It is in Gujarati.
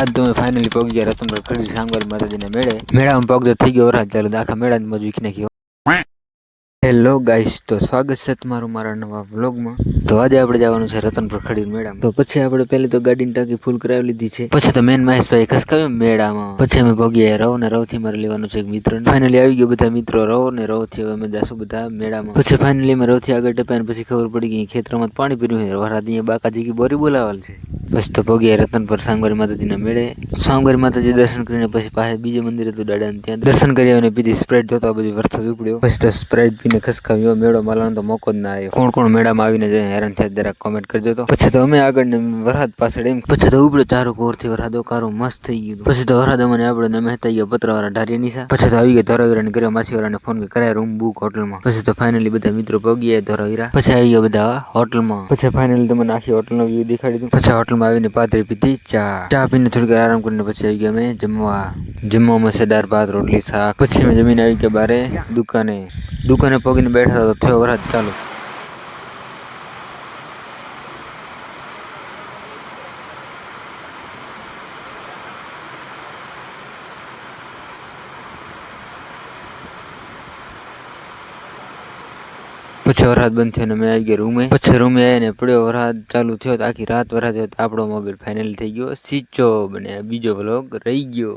આજ તો મેં ફાઇનલી પહોંચી ગયા રતનપર ખડી સાંગવારી માતાજીને મેળામાં પગ થઈ ગયો વરસાદ ચાલુ આખા મેળાની મજ વીખી નાખ્યો. હેલો ગાઈસ, તો સ્વાગત છે તમારું મારા નવા વ્લોગમાં. તો આજે આપણે જવાનું છે રતનપર ખડી મેળામાં. તો પછી આપણે પહેલી તો ગાડીની ટાંકી ફૂલ કરાવી લીધી છે. પછી તો મેન મહેશભાઈ ખસકાવ્યો મેળામાં. પછી અમે પહોંચ્યા રવ ને રવથી મારે લેવાનું છે એક મિત્ર. ફાઇનલી આવી ગયો બધા મિત્રો રવ ને રવથી હવે અમે જાશું બધા મેળામાં. પછી ફાઇનલી અમે રવથી આગળ ટપ્યા પછી ખબર પડી ગઈ ખેતરમાં પાણી પીર્યું છે. વરસાદ અહીંયા બાકાજી કી બોરી બોલાવેલ છે. બસ તો પહોંચ્યા રતનપર સાંગવારી માતાજીના મેળે. સાંગવારી માતાજી દર્શન કરીને પછી પાસે બીજે મંદિર હતું દાદાને, ત્યાં દર્શન કરી અને પીધી સ્પ્રાઇટ જોતા બધી વરસાદ ઉપડ્યો. પછી તો સ્પ્રાઇટ પીને ખસકાવ્યો. મેળો માલવાનો તો મોકો જ ના આવ્યો. કોણ કોણ મેળામાં આવીને હેરાન થયા જરાક કોમેન્ટ કરજો. તો પછી તો અમે આગળ ને વરસાદ પાછળ એમ પછી તો ઉપડ્યો ચારો કોરથી વરસાદ કારો મસ્ત થઈ ગયું. પછી તો વરસાદ અમને આપણે અમે હતા ગયા પતરાવાળા ઢારિયા નીસા. પછી તો આવી ગયા ધોરાવીરાને કર્યો માસીવાળાને ફોન કરાય રૂમ બુક હોટલમાં. પછી તો ફાઇનલી બધા મિત્રો પહોંચ્યા ધોરાવીરા. પછી આવી ગયા બધા હોટલમાં. પછી ફાઇનલી તમને આખી હોટલનો વ્યૂ દેખાડી દઉં. પછી હોટલમાં આવીને પાતળી પીધી ચા પીને થોડીક આરામ કરીને પછી આવી ગયા અમે જમવામાં છે દાળ ભાત રોટલી શાક. પછી અમે જમીને આવી ગયા બારે દુકાને પગીને બેઠા તો થયો વરસાદ ચાલુ. પછી વરસાદ બંધ થયો ને મેં આવી ગયા રૂમે. પછી રૂમે આવીને પડ્યો વરસાદ ચાલુ થયો આખી રાત વરસાદ થયો. આપણો મોબાઈલ ફાઇનલ થઈ ગયો સ્વિચ ઓફ અને બીજો વ્લોગ રહી ગયો.